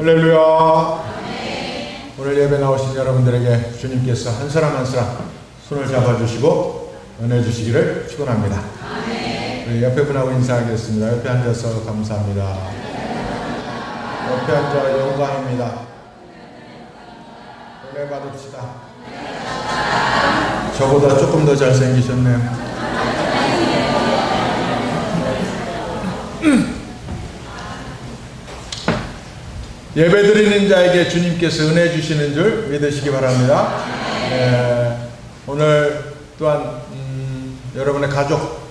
할렐루야. 오늘 예배 나오신 여러분들에게 주님께서 한 사람 한 사람 손을 잡아주시고 은혜 주시기를 축원합니다. 우리 옆에 분하고 인사하겠습니다. 옆에 앉아서 감사합니다. 옆에 앉아 영광입니다. 은혜 받읍시다. 저보다 조금 더 잘생기셨네요. 예배드리는 자에게 주님께서 은혜 주시는 줄 믿으시기 바랍니다. 오늘 또한 여러분의 가족,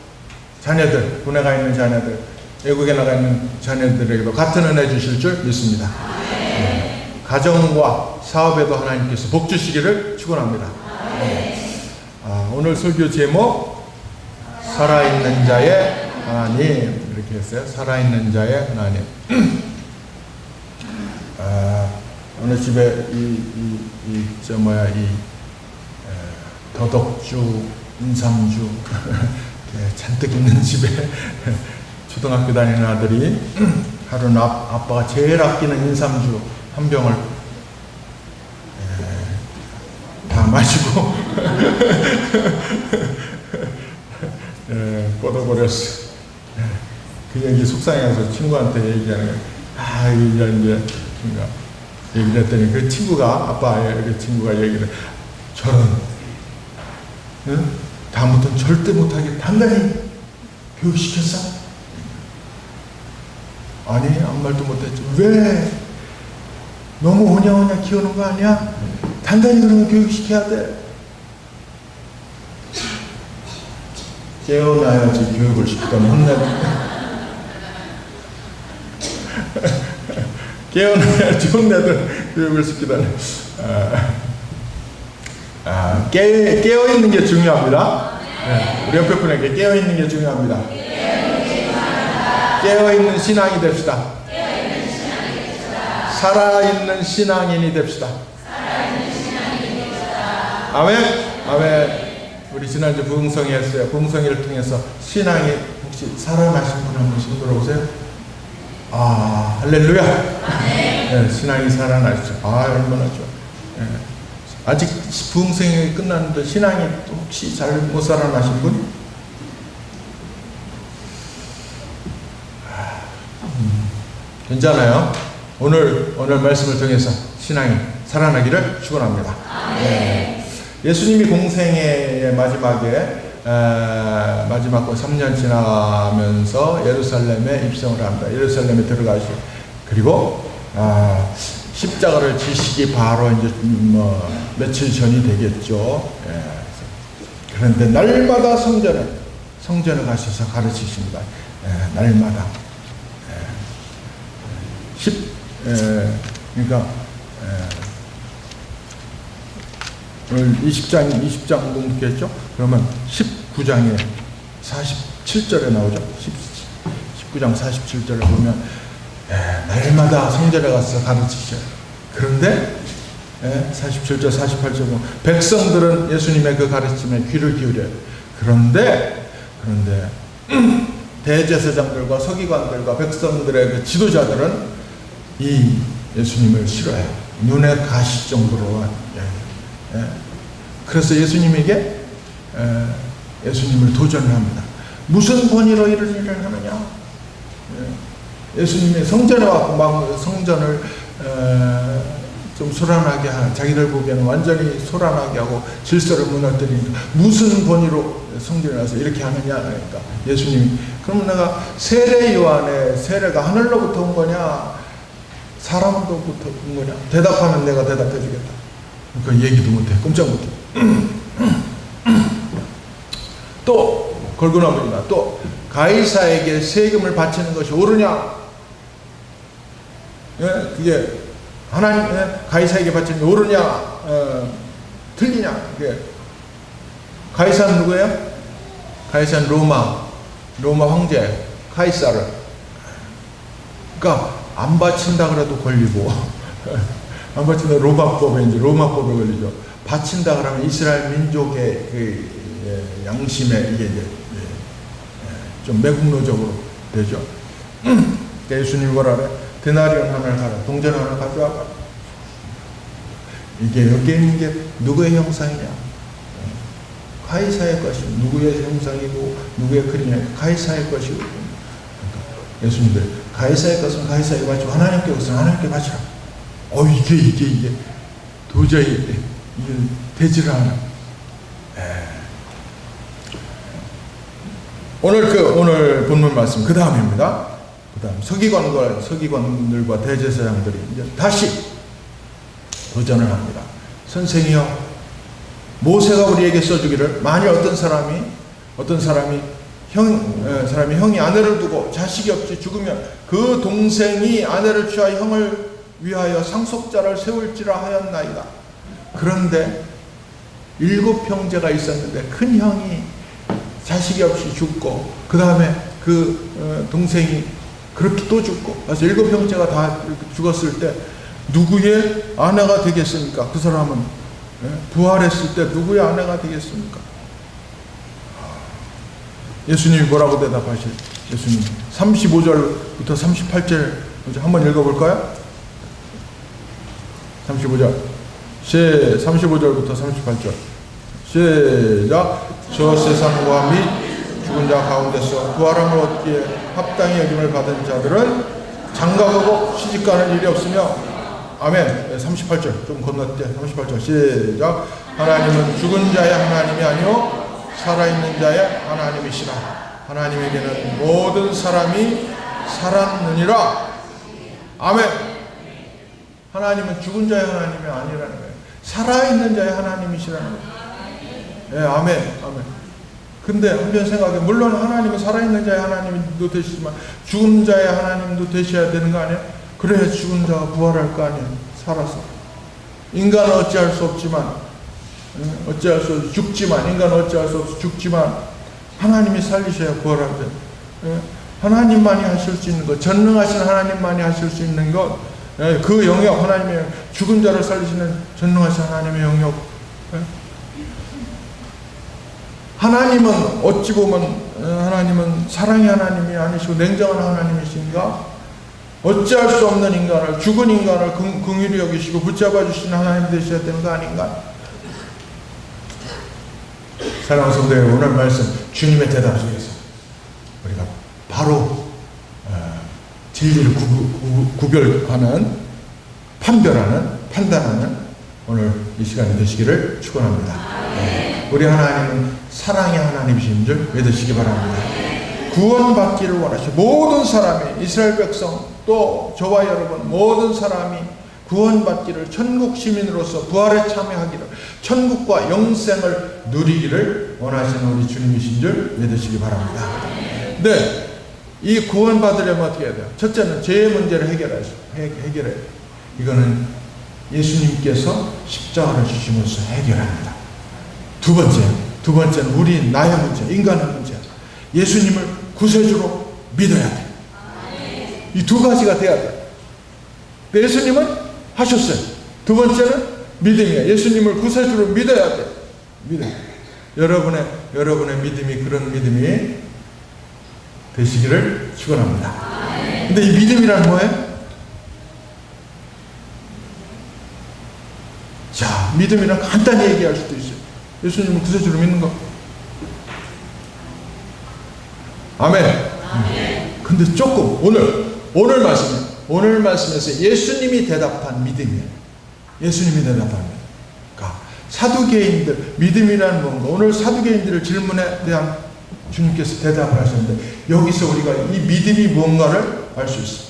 자녀들, 군에 가 있는 자녀들, 외국에 나가 있는 자녀들에게도 같은 은혜 주실 줄 믿습니다. 가정과 사업에도 하나님께서 복 주시기를 축원합니다. 오늘 설교 제목 살아있는 자의 하나님, 이렇게 했어요. 살아있는 자의 하나님. 어느 집에 더덕주, 인삼주 잔뜩 있는 집에 초등학교 다니는 아들이 하루는 아빠가 제일 아끼는 인삼주 한 병을 다 마시고 뻗어버렸어. 그 얘기 속상해서 친구한테 얘기하는 거야. 이제 얘기를 했더니 그 친구가, 아빠의 그 친구가 얘기를 해. 저는 다음부터는 절대 못하게 단단히 교육시켰어? 아니, 아무 말도 못했지. 왜? 너무 오냐오냐 키우는 거 아니야? 단단히 그러면 교육시켜야 돼. 깨어나야지 교육을 시키던 혼내는. 깨어나야지 혼내던 교육을 시키다니. 깨어있는 게 중요합니다. 우리 옆에 분에게 깨어있는 게 중요합니다. 깨어있는 신앙이 됩시다. 살아있는 신앙인이 됩시다. 아멘. 아멘. 우리 지난주 부흥성이 했어요. 부흥성이를 통해서 신앙이 혹시 살아나신 분 한 분씩 들어오세요. 할렐루야. 네, 신앙이 살아나시죠. 얼마나 좋아. 아직 부흥성이 끝났는데 신앙이 혹시 잘 못 살아나신 분? 괜찮아요. 오늘 말씀을 통해서 신앙이 살아나기를 축원합니다. 예수님이 공생의 마지막에 마지막 3년 지나면서 예루살렘에 입성을 합니다. 예루살렘에 들어가시고, 그리고 십자가를 지시기 바로 이제 며칠 전이 되겠죠. 그런데 날마다 성전에 가셔서 가르치십니다. 날마다. 그러니까 오늘 20장 공부했죠? 그러면 19장에 47절에 나오죠? 19장 47절을 보면 날마다 성전에 가서 가르치셔요. 그런데 47절, 48절 보면 백성들은 예수님의 그 가르침에 귀를 기울여요. 그런데 대제사장들과 서기관들과 백성들의 그 지도자들은 이 예수님을 싫어해요. 눈에 가실 정도로. 그래서 예수님에게 예수님을 도전을 합니다. 무슨 권위로 이런 일을 하느냐? 예수님이 성전에 와서 막 성전을 좀 소란하게 하는, 자기들 보기에는 완전히 소란하게 하고 질서를 무너뜨리니까 무슨 권위로 성전에 와서 이렇게 하느냐? 그러니까 예수님이, 그럼 내가 세례 요한의 세례가 하늘로부터 온 거냐? 사람으로부터 온 거냐? 대답하면 내가 대답해 주겠다. 그 얘기도 못해. 꼼짝 못해. 또 걸고 나옵니다. 또 가이사에게 세금을 바치는 것이 옳으냐? 그게 하나님 가이사에게 바치는 게 옳으냐? 틀리냐? 그게 가이사는 누구예요? 가이사는 로마 황제 카이사르. 그러니까 안 바친다 그래도 걸리고. 안 바친다 로마법에 걸리죠. 바친다 그러면 이스라엘 민족의 그 양심에 이게 이제 좀 매국노적으로 되죠. 예수님 뭐라 그래? 데나리온 하나를 가라. 동전 하나 가져와봐. 이게 여기 있는 게 누구의 형상이냐? 가이사의 것이 누구의 형상이고 누구의 그림이냐? 가이사의 것이고. 그러니까 예수님들 가이사의 것은 가이사에게 바치고 하나님께 것은 하나님께 바치라. 이게 도저히 이게 되지를 않아. 오늘 본문 말씀 그 다음입니다. 그 다음 서기관들과 대제사장들이 이제 다시 도전을 합니다. 선생이여, 모세가 우리에게 써주기를 만일 어떤 사람이 형이 아내를 두고 자식이 없이 죽으면 그 동생이 아내를 취하여 형을 위하여 상속자를 세울지라 하였나이다. 그런데 7 형제가 있었는데 큰 형이 자식이 없이 죽고 그 다음에 그 동생이 그렇게 또 죽고 그래서 7 형제가 다 죽었을 때 누구의 아내가 되겠습니까? 그 사람은 부활했을 때 누구의 아내가 되겠습니까? 예수님이 뭐라고 대답하실? 예수님 35절부터 38절 한번 읽어볼까요? 35절부터 38절 시작. 저 세상과 및 죽은 자 가운데서 부활함을 얻기에 합당히 여김을 받은 자들은 장가가고 시집가는 일이 없으며 아멘. 38절 좀 건너뛰어 38절 시작. 하나님은 죽은 자의 하나님이 아니요 살아있는 자의 하나님이시라. 하나님에게는 모든 사람이 살았느니라. 아멘. 하나님은 죽은 자의 하나님이 아니라는 거예요. 살아있는 자의 하나님이시라는 거예요. 아멘. 근데 한편 생각해, 물론 하나님은 살아있는 자의 하나님도 되시지만 죽은 자의 하나님도 되셔야 되는 거 아니에요? 그래야 죽은 자가 부활할 거 아니에요? 살아서. 인간은 어찌할 수 없지만, 인간은 어찌할 수 없어 죽지만 하나님이 살리셔야 부활하죠. 하나님만이 하실 수 있는 것, 전능하신 하나님만이 하실 수 있는 것, 그 영역, 하나님의 죽은 자를 살리시는 전능하신 하나님의 영역. 하나님은 어찌 보면 하나님은 사랑의 하나님이 아니시고 냉정한 하나님이신가? 어찌할 수 없는 인간을, 죽은 인간을 긍휼히 여기시고 붙잡아 주시는 하나님 되셔야 되는 거 아닌가? 사랑하는 성도 여러분, 오늘 말씀 주님의 대답 속에서 우리가 바로 진리를 구별하는, 판단하는 오늘 이 시간이 되시기를 축원합니다. 우리 하나님은 사랑의 하나님이신 줄 믿으시기 바랍니다. 구원받기를 원하시고 모든 사람이, 이스라엘 백성 또 저와 여러분 모든 사람이 구원받기를, 천국 시민으로서 부활에 참여하기를, 천국과 영생을 누리기를 원하시는 우리 주님이신 줄 믿으시기 바랍니다. 네, 이 구원받으려면 어떻게 해야 돼요? 첫째는 죄의 문제를 해결해요. 이거는 예수님께서 십자가를 주시면서 해결합니다. 두 번째는 나의 문제, 인간의 문제. 예수님을 구세주로 믿어야 돼. 이 두 가지가 돼야 돼. 예수님은 하셨어요. 두 번째는 믿음이야. 예수님을 구세주로 믿어야 돼. 여러분의 믿음이 그런 믿음이 되시기를 축원합니다. 근데 이 믿음이란 뭐예요? 자, 믿음이란 간단히 얘기할 수도 있어요. 예수님을 구세주로 믿는 거. 아멘. 근데 조금 오늘 말씀에서 예수님이 대답한 믿음이에요. 예수님이 대답한 믿음. 그러니까 사두개인들, 믿음이란 뭔가, 오늘 사두개인들의 질문에 대한 주님께서 대답을 하셨는데 여기서 우리가 이 믿음이 뭔가를 알 수 있어요.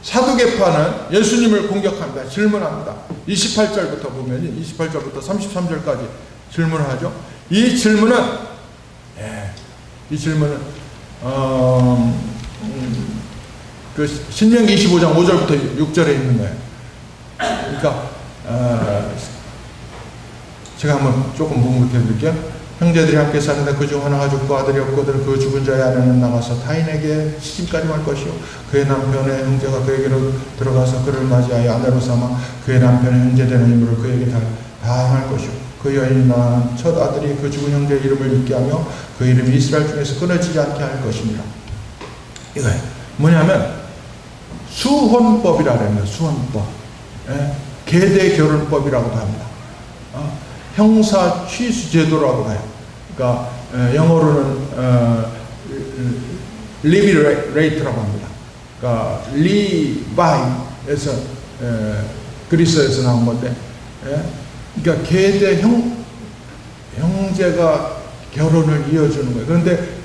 사두개파는 예수님을 공격합니다. 질문합니다. 28절부터 보면 28절부터 33절까지 질문을 하죠. 이 질문은 그 신명기 25장 5절부터 6절에 있는 거예요. 그러니까 제가 한번 조금 분석해 드릴게요. 형제들이 함께 사는데 그중 하나가 죽고 아들이 없거든 그 죽은 자의 아내는 나가서 타인에게 시집까지 할 것이요 그의 남편의 형제가 그에게로 들어가서 그를 맞이하여 아내로 삼아 그의 남편의 형제 되는 인물을 그에게 다 행할 것이요 그 여인이 낳은 첫 아들이 그 죽은 형제의 이름을 잊게 하며 그 이름이 이스라엘 중에서 끊어지지 않게 할 것입니다. 이거예요. 뭐냐면 수혼법이라 그래요. 수혼법. 예? 계대 결혼법이라고도 합니다. 형사 취수 제도라고 해요. 그러니까 영어로는 리비레이트라고 합니다. 그러니까 리바이에서 그리스에서 나온 건데, 예? 그러니까 계대 형제가 결혼을 이어주는 거예요. 그런데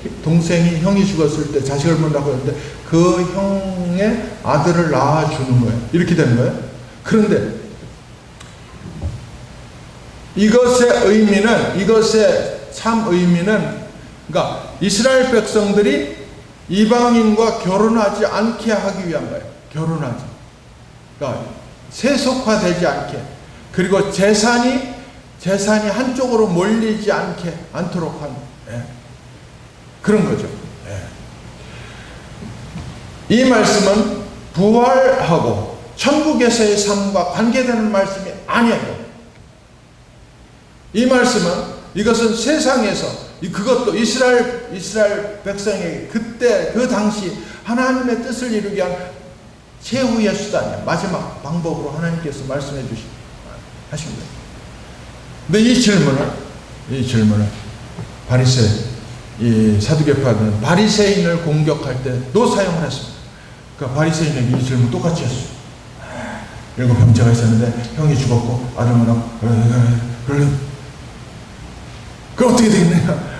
형이 죽었을 때 자식을 못 낳고 했는데 그 형의 아들을 낳아주는 거예요. 이렇게 되는 거예요. 그런데 이것의 참 의미는, 그러니까 이스라엘 백성들이 이방인과 결혼하지 않게 하기 위한 거예요. 결혼하지. 그러니까 세속화되지 않게. 그리고 재산이 한쪽으로 몰리지 않도록 한, 예. 그런 거죠. 예. 이 말씀은 부활하고 천국에서의 삶과 관계되는 말씀이 아니에요. 이 말씀은, 이것은 세상에서, 그것도 이스라엘 백성에게 그때 그 당시 하나님의 뜻을 이루기 위한 최후의 수단이에요. 마지막 방법으로 하나님께서 말씀해 하신 거예요. 근데 이 질문을 이 사두개파는 바리새인을 공격할 때도 사용을 했습니다. 그러니까 바리새인에게 이 질문 똑같이 했어요. 7 형제가 있었는데 형이 죽었고 아들은 그러면 그럼 어떻게 되겠느냐?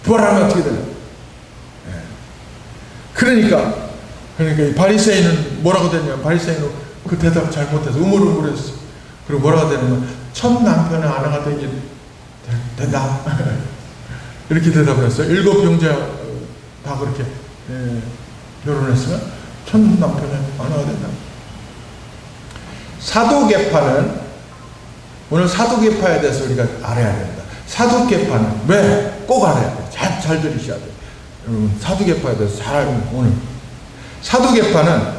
부활하면 어떻게 되냐? 그러니까 이 바리새인은 뭐라고 됐냐? 바리새인은 그 대답 잘못해서 우물우물했어. 그리고 뭐라고 되냐면 첫 남편의 아내가 된다. 이렇게 대답을 했어요. 7 형제 다 그렇게 결혼했으면 첫 남편의 아내가 된다. 사두개파는, 오늘 사두개파에 대해서 우리가 알아야 됩니다. 사두개파는 왜 꼭 알아야 돼요. 잘 들으셔야 돼요. 여러분, 사두개파에 대해서 잘 알면, 오늘 사두개파는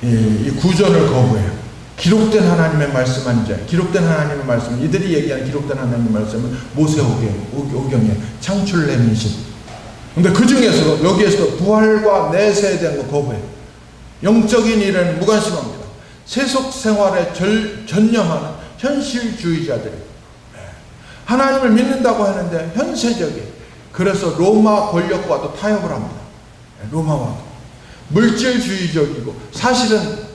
이 구전을 거부해요. 기록된 하나님의 말씀 아니죠. 기록된 하나님의 말씀, 이들이 얘기하는 기록된 하나님의 말씀은 모세오경의 창출내미신. 근데 그 중에서 여기에서 부활과 내세에 대한 거 거부해요. 영적인 일은 무관심합니다. 세속 생활에 전념하는 현실주의자들이 하나님을 믿는다고 하는데 현세적인, 그래서 로마 권력과도 타협을 합니다. 로마와도 물질주의적이고 사실은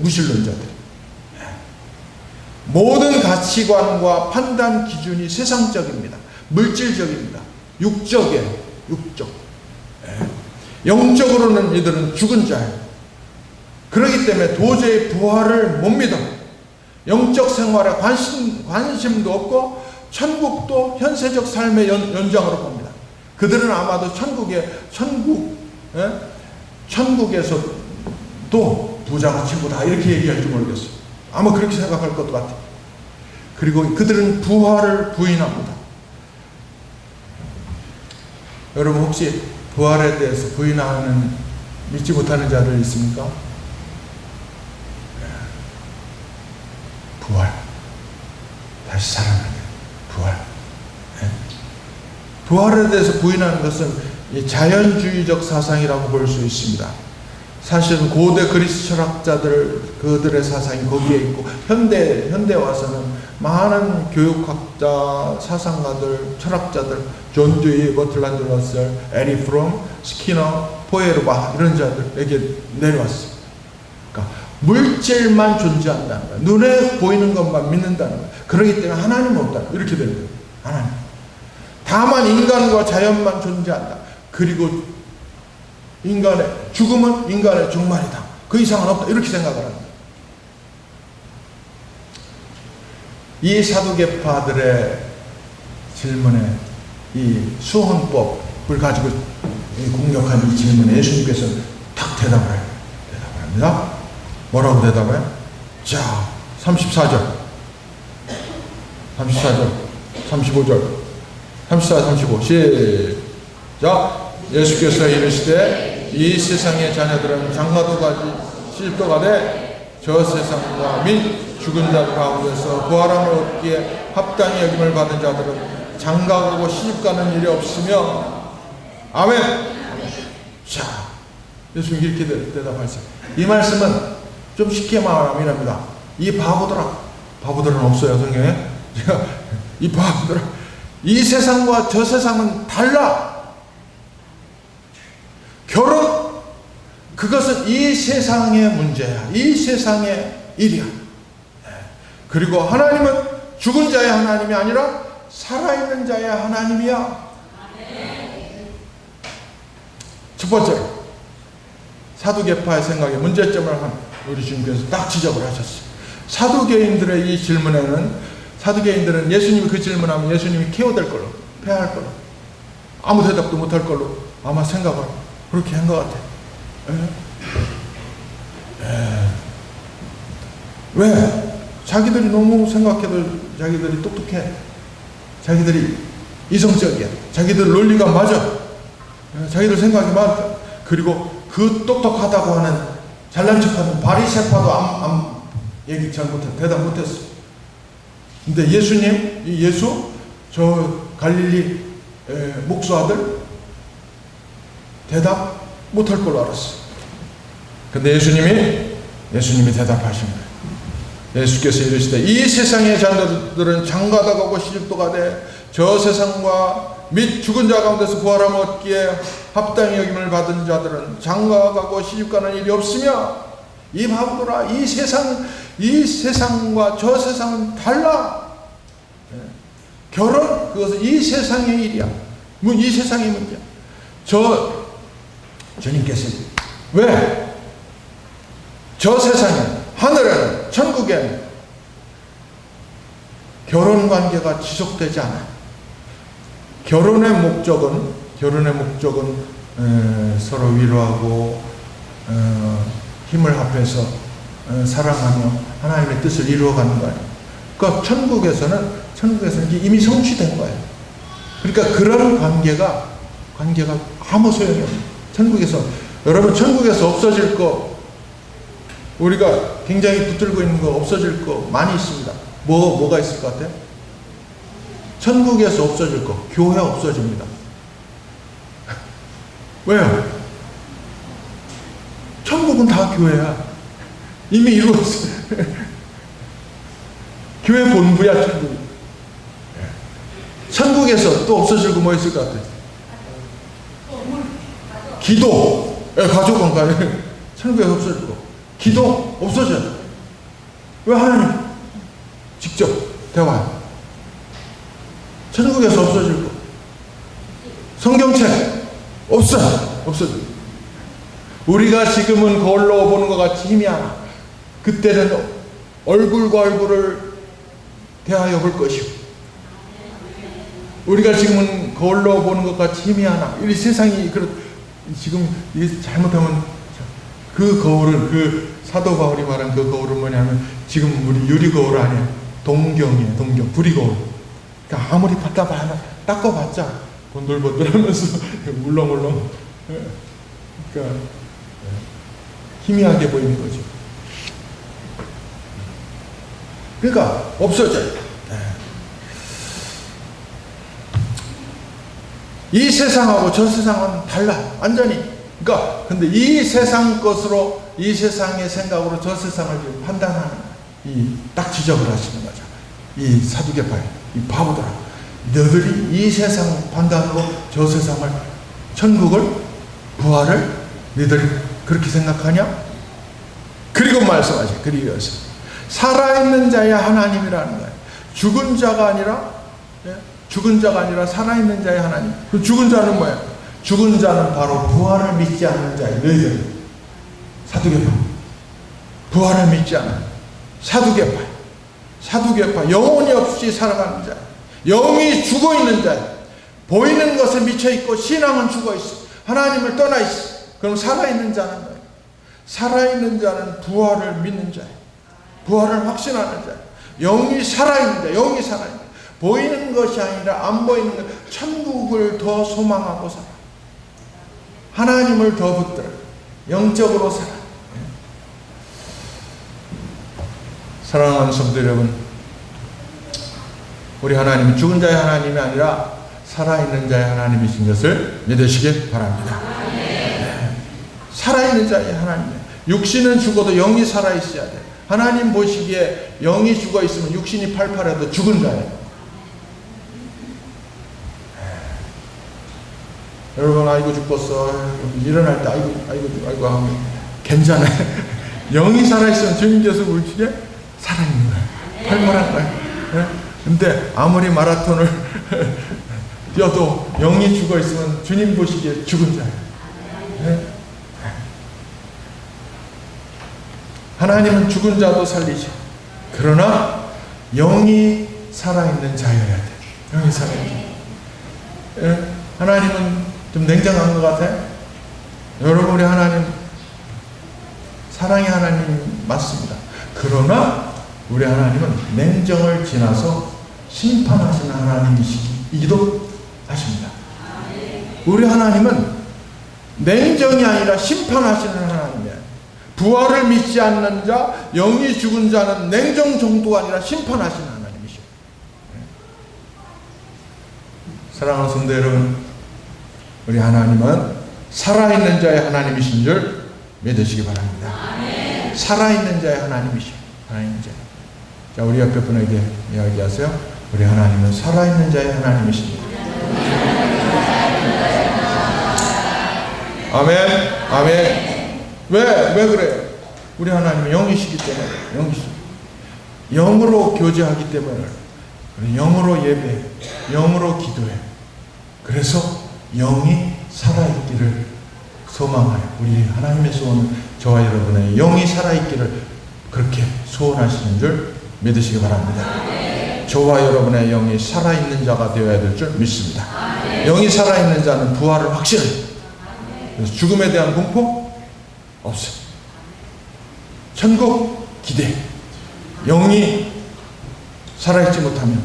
무신론자들. 모든 가치관과 판단 기준이 세상적입니다. 물질적입니다. 육적. 영적으로는 이들은 죽은 자예요. 그렇기 때문에 도저히 부활을 못 믿어. 영적 생활에 관심도 없고 천국도 현세적 삶의 연장으로 봅니다. 그들은 아마도 천국에서도 부자가 최고다 이렇게 얘기할지 모르겠어요. 아마 그렇게 생각할 것 같아요. 그리고 그들은 부활을 부인합니다. 여러분, 혹시 부활에 대해서 부인하는, 믿지 못하는 자들 있습니까? 부활, 다시 살아나는 부활. 부활에 대해서 부인하는 것은 자연주의적 사상이라고 볼 수 있습니다. 사실은 고대 그리스 철학자들, 그들의 사상이 거기에 있고, 현대 와서는 많은 교육학자, 사상가들, 철학자들, 존 듀이, 버틀란드 러셀, 에리 프롬, 스키너, 포에르바 이런 자들에게 내려왔어요. 그러니까 물질만 존재한다는 거예요. 눈에 보이는 것만 믿는다는 거예요. 그렇기 때문에 하나님은 없다. 이렇게 되는 거예요. 하나님. 다만 인간과 자연만 존재한다. 그리고 죽음은 인간의 종말이다. 그 이상은 없다. 이렇게 생각을 합니다. 이 사두개파들의 질문에, 이 수혼법을 가지고 공격한 이 질문에 예수님께서 탁 대답을 합니다. 뭐라고 대답해요? 자, 34절, 35절, 34, 35 시작. 예수께서 이르시되 이 세상의 자녀들은 장가도 가지 시집도 가되 저 세상과 및 죽은 자들 가운데서 부활함을 얻기에 합당히 여김을 받은 자들은 장가가고 시집가는 일이 없으며. 아멘. 자, 예수님 이렇게 대답하셨어요. 이 말씀은 좀 쉽게 말하면 이랍니다. 이 바보들은 없어요, 성경에. 이 바보들아, 이 세상과 저 세상은 달라. 결혼, 그것은 이 세상의 문제야. 이 세상의 일이야. 그리고 하나님은 죽은 자의 하나님이 아니라 살아있는 자의 하나님이야. 첫 번째로 사두개파의 생각에 문제점을 우리 주님께서 딱 지적을 하셨어요. 사두개인들의 이 질문에는, 사두개인들은 예수님이 그 질문하면 예수님이 KO될 걸로, 패할 걸로, 아무 대답도 못할 걸로 아마 생각을 그렇게 한 것 같아요. 왜? 자기들이 너무 생각해도 자기들이 똑똑해. 자기들이 이성적이야. 자기들 논리가 맞아. 자기들 생각이 맞아. 그리고 그 똑똑하다고 하는 잘난 척하는 바리새파도 얘기 잘 못해. 대답 못했어. 근데 예수님, 이 예수, 저 갈릴리 목수 아들 대답 못할 걸로 알았어. 근데 예수님이 대답하신 거예요. 예수께서 이르시되 이 세상의 자녀들은 장가다 가고 시집도 가되 저 세상과 및 죽은 자 가운데서 부활함 얻기에 합당히 여김을 받은 자들은 장가 가고 시집 가는 일이 없으며 이 바보들아, 이 세상과 저 세상은 달라. 결혼, 그것은 이 세상의 일이야. 이 세상의 문제야. 주님께서 왜? 저 세상에, 하늘에는, 천국에는 결혼 관계가 지속되지 않아요. 결혼의 목적은 서로 위로하고 힘을 합해서 사랑하며 하나님의 뜻을 이루어가는 거예요. 그러니까 천국에서는 이미 성취된 거예요. 그러니까 그런 관계가 아무 소용이 없어요. 여러분 천국에서 없어질 거, 우리가 굉장히 붙들고 있는 거 없어질 거 많이 있습니다. 뭐가 있을 것 같아요? 천국에서 없어질 거, 교회 없어집니다. 왜요? 천국은 다 교회야. 이미 이루어졌어. 교회 본부야, 천국이. 천국에서 또 없어질 거 뭐 있을 것 같아요? 기도. 가족은 가요. 천국에서 없어질 거. 기도 없어져요. 왜? 하나님 직접 대화해요. 천국에서 없어질 거. 성경책 없어져. 우리가 지금은 거울로 보는 것 같이 힘이 하나. 그때는 얼굴과 얼굴을 대하여 볼 것이고, 우리가 지금은 거울로 보는 것 같이 힘이 하나. 이 세상이 지금 잘못하면 그 거울은, 그 사도 바울이 말한 그 거울은 뭐냐면 지금 우리 유리 거울 아니에요. 동경이에요. 구리 거울. 그러니까 아무리 닦아봤자 번들번들하면서 물렁물렁, 그러니까 희미하게 보이는 거죠. 그러니까 없어져요. 이 세상하고 저 세상은 달라, 완전히. 그러니까 근데 이 세상 것으로, 이 세상의 생각으로 저 세상을 판단하는, 딱 지적을 하시는 거죠. 이 사두개파의 이 바보들아, 너들이 이 세상 판단으로 저 세상을, 천국을, 부활을 너희들이 그렇게 생각하냐? 그리고 말씀하죠. 그리고 살아있는 자의 하나님이라는 거예요. 죽은 자가 아니라 살아있는 자의 하나님. 그 죽은 자는 뭐예요? 죽은 자는 바로 부활을 믿지 않는 자예요. 너희들 사두개파, 부활을 믿지 않는 사두개파, 영혼이 없이 살아가는 자, 영이 죽어있는 자, 보이는 것에 미쳐있고 신앙은 죽어있어, 하나님을 떠나있어. 그럼 살아있는 자는 뭐예요? 살아있는 자는 부활을 믿는 자예요. 부활을 확신하는 자예요. 영이 살아있는 자, 영이 살아있는 자. 보이는 것이 아니라 안 보이는 것, 천국을 더 소망하고 살아. 하나님을 더 붙들어. 영적으로 살아. 사랑하는 성도 여러분, 우리 하나님은 죽은 자의 하나님이 아니라 살아있는 자의 하나님이신 것을 믿으시기 바랍니다. 살아있는 자의 하나님이에요. 육신은 죽어도 영이 살아있어야 돼요. 하나님 보시기에 영이 죽어있으면 육신이 팔팔해도 죽은 자예요. 여러분, 아이고 죽었어. 일어날 때 아이고 하면 괜찮아요. 영이 살아있으면 주님께서 우리에게 살아있는 거예요. 팔팔한 거예요. 근데 아무리 마라톤을 뛰어도 영이 죽어있으면 주님 보시기에 죽은 자예요. 하나님은 죽은 자도 살리죠. 그러나 영이 살아있는 자여야 돼. 영이 살아있는 자. 하나님은 좀 냉정한 것 같아요. 여러분, 우리 하나님 사랑의 하나님 맞습니다. 그러나 우리 하나님은 냉정을 지나서 심판하시는 하나님이시기도 하십니다. 우리 하나님은 냉정이 아니라 심판하시는 하나님이에요. 부활을 믿지 않는 자, 영이 죽은 자는 냉정 정도가 아니라 심판하시는 하나님이시오. 사랑하는 성도 여러분, 우리 하나님은 살아있는 자의 하나님이신 줄 믿으시기 바랍니다. 살아있는 자의 하나님이시오. 살아있는 자. 자, 우리 옆에 분에게 이야기하세요. 우리 하나님은 살아있는 자의 하나님이십니다. 아멘. 아멘. 왜 그래요? 우리 하나님은 영이시기 때문에, 영으로 교제하기 때문에, 영으로 예배해, 영으로 기도해. 그래서 영이 살아있기를 소망하여, 우리 하나님의 소원은 저와 여러분의 영이 살아있기를 그렇게 소원하시는 줄 믿으시기 바랍니다. 저와 여러분의 영이 살아있는 자가 되어야 될 줄 믿습니다. 영이 살아있는 자는 부활을 확신해요. 그래서 죽음에 대한 공포 없어요. 천국 기대. 영이 살아있지 못하면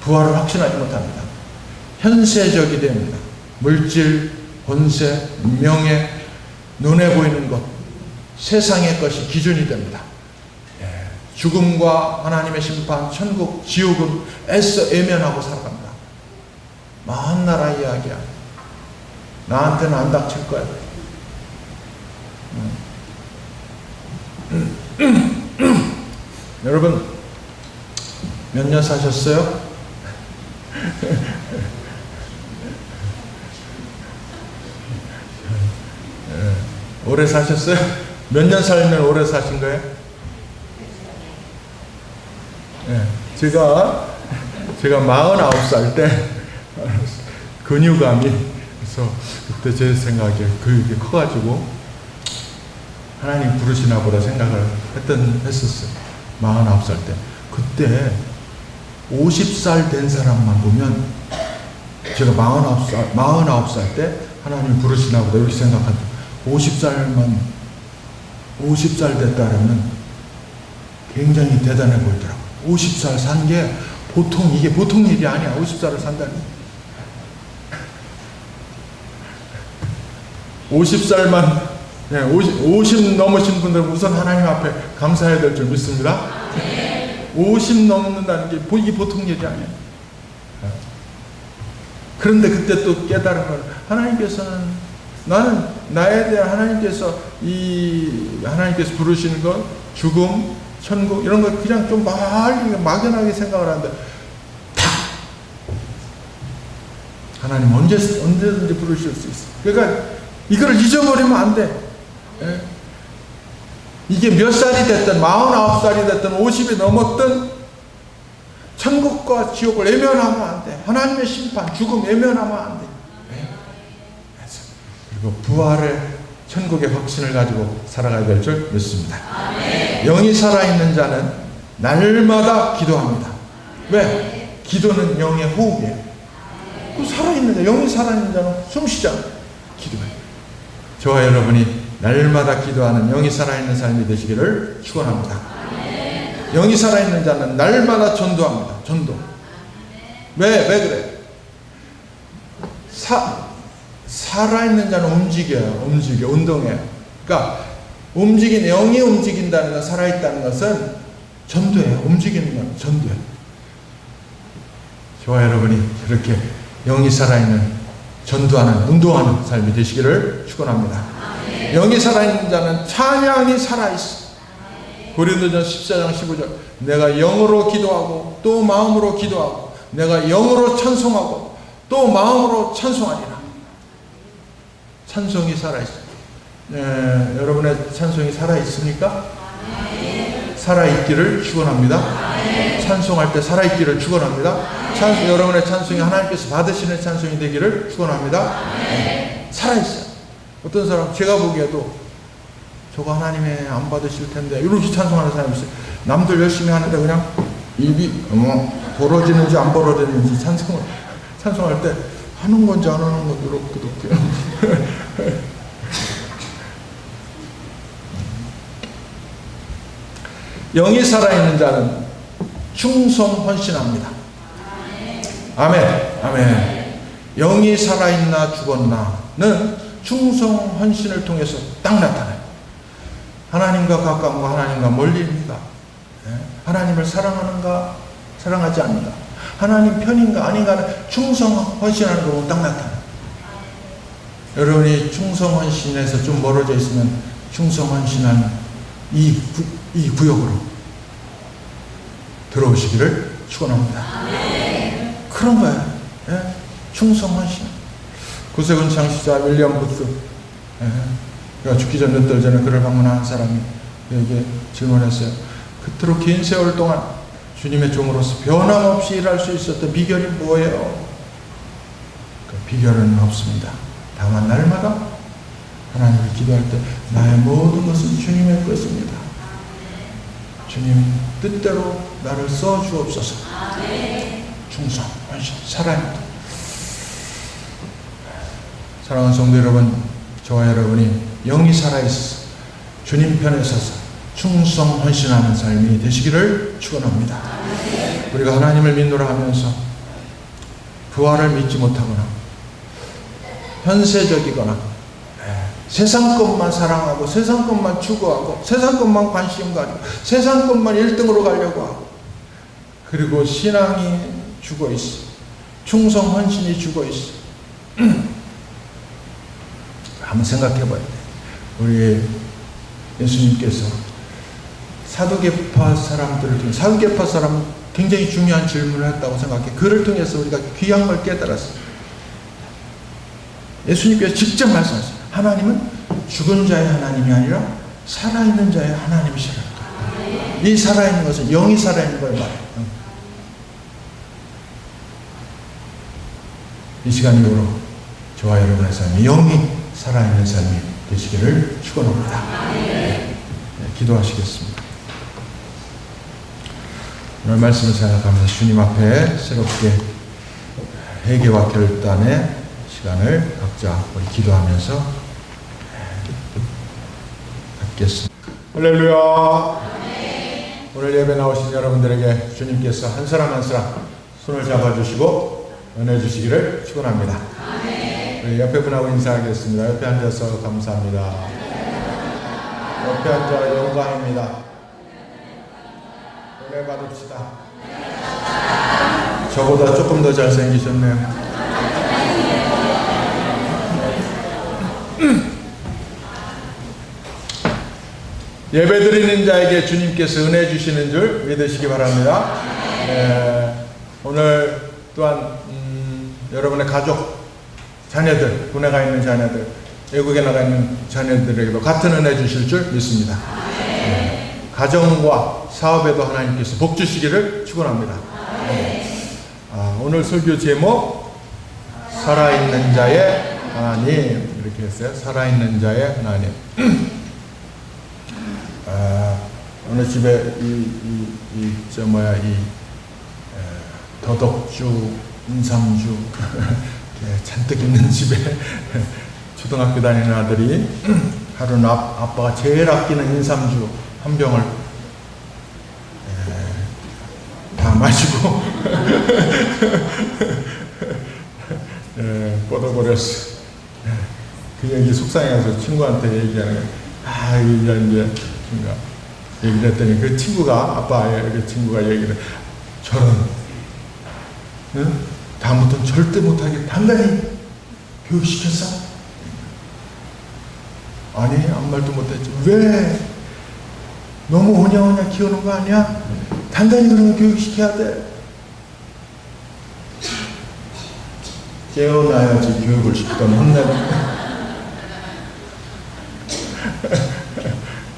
부활을 확신하지 못합니다. 현세적이 됩니다. 물질, 권세, 명예, 눈에 보이는 것, 세상의 것이 기준이 됩니다. 죽음과 하나님의 심판, 천국, 지옥은 애써 애면하고 살아갑니다. 먼 나라 이야기야. 나한테는 안 닥칠 거야. 여러분, 몇 년 사셨어요? 오래 사셨어요? 몇 년 살면 오래 사신 거예요? 제가 49살 때 근육암이, 그래서 그때 제 생각에 그게 커가지고 하나님 부르시나 보다 생각을 했었어요. 49살 때. 그때 50살 된 사람만 보면, 제가 49살 때 하나님 부르시나 보다 이렇게 생각한다. 50살 됐다라면 굉장히 대단해 보이더라고요. 50살 산 게 이게 보통 일이 아니야. 50살을 산다니. 50살만, 50 넘으신 분들은 우선 하나님 앞에 감사해야 될 줄 믿습니다. 50 넘는다는 게 이게 보통 일이 아니야. 그런데 그때 또 깨달은 건, 하나님께서는, 나는 나에 대한 하나님께서 부르시는 것, 죽음, 천국, 이런 거 그냥 좀 막연하게 생각을 하는데, 하나님 언제든지 부르실 수 있어. 그러니까 이걸 잊어버리면 안 돼. 이게 몇 살이 됐든, 49살이 됐든, 50이 넘었든, 천국과 지옥을 외면하면 안 돼. 하나님의 심판, 죽음 외면하면 안 돼. 그리고 부활의 천국의 확신을 가지고 살아가야 될 줄 믿습니다. 영이 살아있는 자는 날마다 기도합니다. 왜? 기도는 영의 호흡이에요. 살아있는 자, 영이 살아있는 자는 숨쉬잖아요. 기도해요. 저와 여러분이 날마다 기도하는 영이 살아있는 삶이 되시기를 축원합니다. 영이 살아있는 자는 날마다 전도합니다. 전도. 왜 그래? 살아있는 자는 움직여요. 운동해요. 그러니까 영이 움직인다는 것, 살아있다는 것은 전도예요. 움직이는 건 전도예요. 저와 여러분이 그렇게 영이 살아있는, 전도하는, 운동하는 삶이 되시기를 축원합니다. 영이 살아있는 자는 찬양이 살아있어. 고린도전 14장 15절 내가 영으로 기도하고 또 마음으로 기도하고 내가 영으로 찬송하고 또 마음으로 찬송하리라. 찬송이 살아있어요. 여러분의 찬송이 살아있습니까? 살아있기를 축원합니다. 찬송할 때 살아있기를 축원합니다. 여러분의 찬송이 하나님께서 받으시는 찬송이 되기를 축원합니다. 살아있어요. 어떤 사람 제가 보기에도 저거 하나님의 안 받으실 텐데 이렇게 찬송하는 사람이 있어요. 남들 열심히 하는데 그냥 입이 벌어지는지 안 벌어지는지 찬송할 때 하는 건지 안 하는 건지 이렇게 영이 살아있는 자는 충성 헌신합니다. 아멘. 아멘. 영이 살아있나 죽었나는 충성 헌신을 통해서 딱 나타나요. 하나님과 가까운가 하나님과 멀리입니다. 하나님을 사랑하는가 사랑하지 않는가, 하나님 편인가 아닌가는 충성 헌신하는 거로 딱 나타나요. 여러분이 충성 헌신에서 좀 멀어져 있으면 충성 헌신한 이 구역으로 들어오시기를 축원합니다. 그런 거예요. 예? 충성 헌신. 구세군 창시자 윌리엄 부스, 그가 죽기 전 몇 달 전에 그를 방문한 사람이 그에게 질문했어요. 그토록 긴 세월 동안 주님의 종으로서 변함없이 일할 수 있었던 비결이 뭐예요? 그 비결은 없습니다. 다만 날마다 하나님을 기도할 때 나의 모든 것은 주님의 것입니다. 주님 뜻대로 나를 써주옵소서. 충성, 헌신, 살아입니다. 사랑하는 성도 여러분, 저와 여러분이 영이 살아있어 주님 편에 서서 충성 헌신하는 삶이 되시기를 축원합니다. 우리가 하나님을 믿노라 하면서 부활을 믿지 못하거나 현세적이거나 세상 것만 사랑하고 세상 것만 추구하고 세상 것만 관심 가지고 세상 것만 1등으로 가려고 하고, 그리고 신앙이 죽어 있어. 충성 헌신이 죽어 있어. 한번 생각해 봐야 돼. 우리 예수님께서 사두개파 사람들을 통해, 사두개파 사람은 굉장히 중요한 질문을 했다고 생각해. 그를 통해서 우리가 귀한 걸 깨달았어요. 예수님께서 직접 말씀하셨어요. 하나님은 죽은 자의 하나님이 아니라 살아있는 자의 하나님이시라. 이 살아있는 것은 영이 살아있는 걸 말해요. 이 시간 이후로 저와 여러분의 삶이 영이 살아있는 삶이 되시기를 축원합니다. 기도하시겠습니다. 오늘 말씀을 생각하면서 주님 앞에 새롭게 회개와 결단의 시간을 각자 우리 기도하면서 갖겠습니다. 할렐루야. 오늘 예배 나오신 여러분들에게 주님께서 한 사람 한 사람 손을 잡아주시고 은혜 주시기를 축원합니다. 우리 옆에 분하고 인사하겠습니다. 옆에 앉아서 감사합니다. 옆에 앉아 영광입니다. 은혜 받읍시다. 저보다 조금 더 잘생기셨네요. 예배드리는 자에게 주님께서 은혜 주시는 줄 믿으시기 바랍니다. 오늘 또한 여러분의 가족, 자녀들, 군에 가 있는 자녀들, 외국에 나가 있는 자녀들에게도 같은 은혜 주실 줄 믿습니다. 가정과 사업에도 하나님께서 복 주시기를 축원합니다. 오늘 설교 제목 살아있는 자의 하나님, 이렇게 했어요. 살아있는 자의 하나님. 어느 집에 더덕주, 인삼주 잔뜩 있는 집에 초등학교 다니는 아들이 하루는 아빠가 제일 아끼는 인삼주 한 병을 다 마시고 뻗어버렸어. 그 얘기 속상해서 친구한테 얘기하는 거야. 이제 얘기를 했더니 그 친구가, 아빠의 그 친구가 얘기를, 저는 다음부터는 절대 못하게 단단히 교육시켰어. 아니, 아무 말도 못했지. 왜? 너무 오냐오냐 키우는 거 아니야? 단단히 그러면 교육시켜야 돼. 깨어나야지 교육을 시키던 혼내는.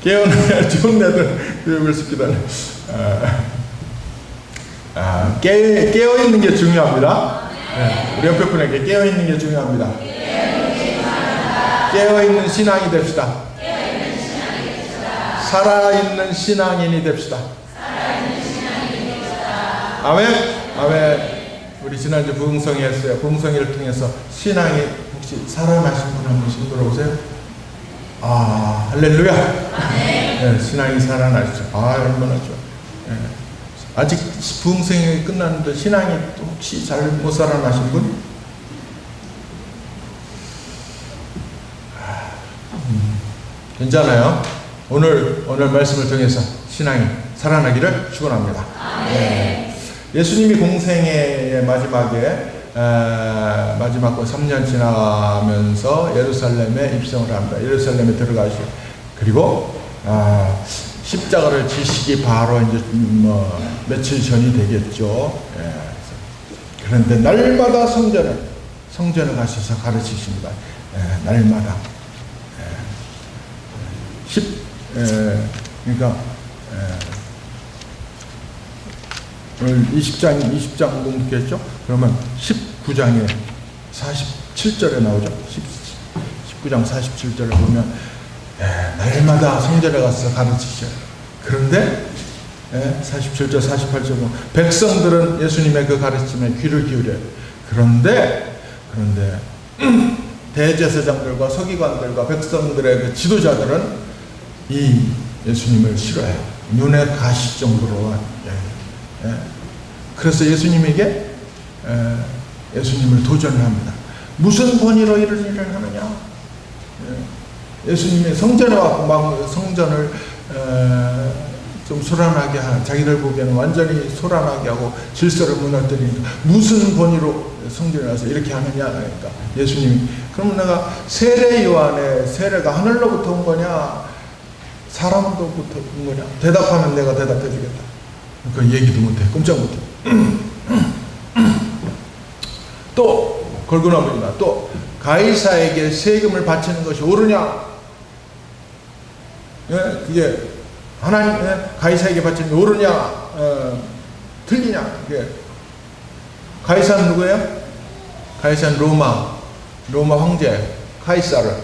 깨어나야지 혼내던 교육을 시키던. 깨어있는 게 중요합니다. 네, 우리 옆에 분에게 깨어있는 게 중요합니다. 깨어있는 신앙이 됩시다. 살아있는 신앙인이 됩시다. 아멘. 아멘. 우리 지난주 부흥성이 했어요. 부흥성이를 통해서 신앙이 혹시 살아나신 분 한 분씩 들어오세요. 할렐루야. 네, 신앙이 살아나시죠. 얼마나 좋아. 네. 아직 부흥성이 끝났는데 신앙이 혹시 잘 못 살아나신 분? 괜찮아요. 오늘 말씀을 통해서 신앙이 살아나기를 축원합니다. 네. 예수님이 공생의 마지막에 마지막 3년 지나면서 예루살렘에 입성을 합니다. 예루살렘에 들어가시고 그리고 십자가를 지시기 바로 이제 며칠 전이 되겠죠. 그런데 날마다 성전을 가셔서 가르치십니다. 날마다. 그러니까 오늘 20장 공부했죠? 그러면 19장에 47절에 나오죠? 19장 47절을 보면 날마다 성전에 가서 가르치셔요. 그런데 47절 48절 보면 백성들은 예수님의 그 가르침에 귀를 기울여요. 그런데 대제사장들과 서기관들과 백성들의 그 지도자들은 이 예수님을 싫어해요. 눈에 가시 정도로. 그래서 예수님에게 예수님을 도전을 합니다. 무슨 권위로 이런 일을 하느냐? 예수님이 성전에 와서 막 성전을 좀 소란하게 하는, 자기들 보기에는 완전히 소란하게 하고 질서를 무너뜨리니까 무슨 권위로 성전에 와서 이렇게 하느냐? 그러니까 예수님이 그럼 내가 세례 요한의 세례가 하늘로부터 온 거냐? 사람으로부터 온 거냐? 대답하면 내가 대답해 주겠다. 그러니까 얘기도 못해. 꼼짝 못해. 또 걸고 나옵니다. 또 가이사에게 세금을 바치는 것이 옳으냐? 그게 하나님 가이사에게 바치는 게 옳으냐? 틀리냐? 가이사는 누구예요? 가이사는 로마 황제 카이사르.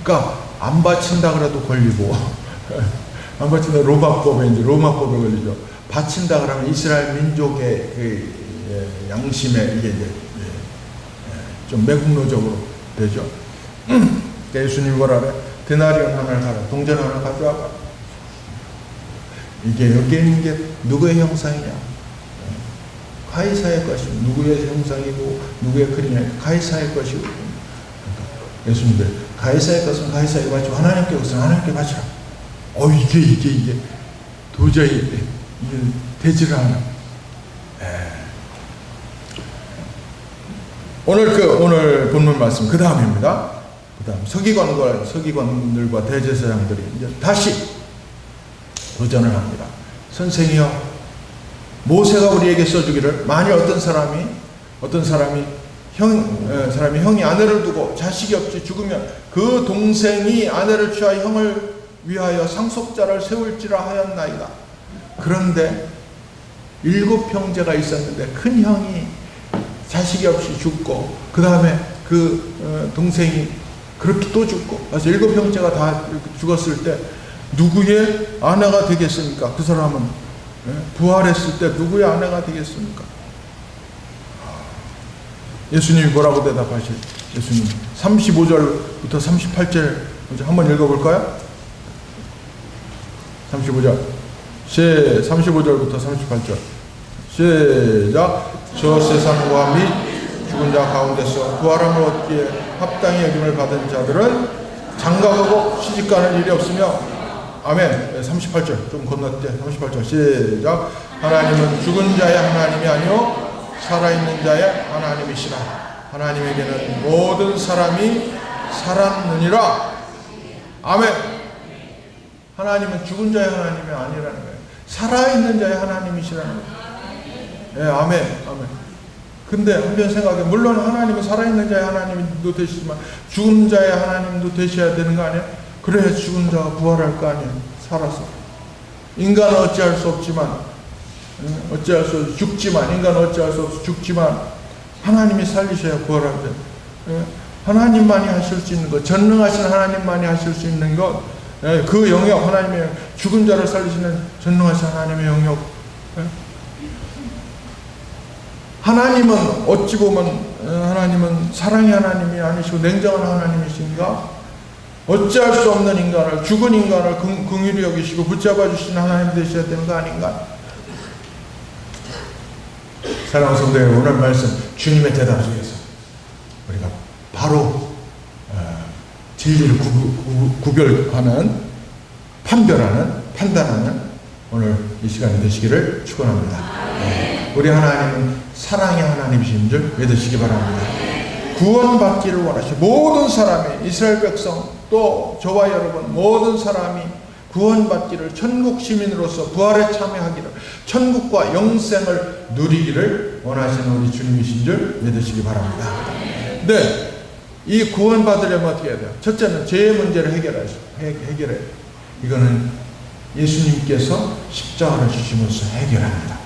그러니까 안 바친다 그래도 걸리고 안 바친다 로마법에 걸리죠. 바친다 그러면 이스라엘 민족의 그 양심에 이게 이제 좀 매국노적으로 되죠. 예수님 뭐라 그래? 데나리온 하나를 가라, 동전 하나 가져와봐. 이게 여기 있는 게 누구의 형상이냐? 가이사의 것이고, 누구의 형상이고 누구의 그림이냐? 가이사의 것이고. 그러니까 예수님들 가이사의 것은 가이사에게 바치고 하나님께 것은 하나님께 바치라. 이게 도저히 이게 되지를 않아. 오늘 본문 말씀 그 다음입니다. 그 다음 서기관들과 대제사장들이 이제 다시 도전을 합니다. 선생이여, 모세가 우리에게 써주기를 만일 어떤 사람이 형이 아내를 두고 자식이 없이 죽으면 그 동생이 아내를 취하여 형을 위하여 상속자를 세울지라 하였나이다. 그런데 7 형제가 있었는데 큰 형이 자식이 없이 죽고 그 다음에 그 동생이 그렇게 또 죽고 그래서 7 형제가 다 죽었을 때 누구의 아내가 되겠습니까? 그 사람은 부활했을 때 누구의 아내가 되겠습니까? 예수님이 뭐라고 대답하실? 예수님 35절부터 38절 한번 읽어볼까요? 35절부터 38절 시작. 저 세상과 및 죽은 자 가운데서 부활함을 얻기에 합당히 여김을 받은 자들은 장가가고 시집가는 일이 없으며 아멘. 38절 좀 건너뛰어 38절 시작. 하나님은 죽은 자의 하나님이 아니요 살아있는 자의 하나님이시라. 하나님에게는 모든 사람이 살았느니라. 아멘. 하나님은 죽은 자의 하나님이 아니라는 거예요. 살아있는 자의 하나님이시라는 거예요. 예, 아멘. 아멘. 근데 한편 생각해, 물론 하나님은 살아있는 자의 하나님도 되시지만 죽은 자의 하나님도 되셔야 되는 거 아니에요? 그래야 죽은 자가 부활할 거 아니에요? 살아서. 인간은 어찌할 수 없지만, 어찌할 수 없이 죽지만, 인간은 어찌할 수 없이 죽지만 하나님이 살리셔야 부활할 때. 하나님만이 하실 수 있는 것, 전능하신 하나님만이 하실 수 있는 것, 그 영역, 하나님의 죽은 자를 살리시는 전능하신 하나님의 영역. 하나님은 어찌 보면 하나님은 사랑의 하나님이 아니시고 냉정한 하나님이신가? 어찌할 수 없는 인간을, 죽은 인간을 긍휼히 여기시고 붙잡아 주시는 하나님이 되셔야 되는 거 아닌가? 사랑하는 성도 여러분, 오늘 말씀 주님의 대답 속에서 우리가 바로 진리를 구별하는, 판단하는 오늘 이 시간이 되시기를 축원합니다. 우리 하나님은 사랑의 하나님이신 줄 믿으시기 바랍니다. 구원받기를 원하시고 모든 사람이, 이스라엘 백성 또 저와 여러분 모든 사람이 구원받기를, 천국 시민으로서 부활에 참여하기를, 천국과 영생을 누리기를 원하시는 우리 주님이신 줄 믿으시기 바랍니다. 네, 이 구원받으려면 어떻게 해야 돼요? 첫째는 죄의 문제를 해결해요. 이거는 예수님께서 십자가를 주시면서 해결합니다.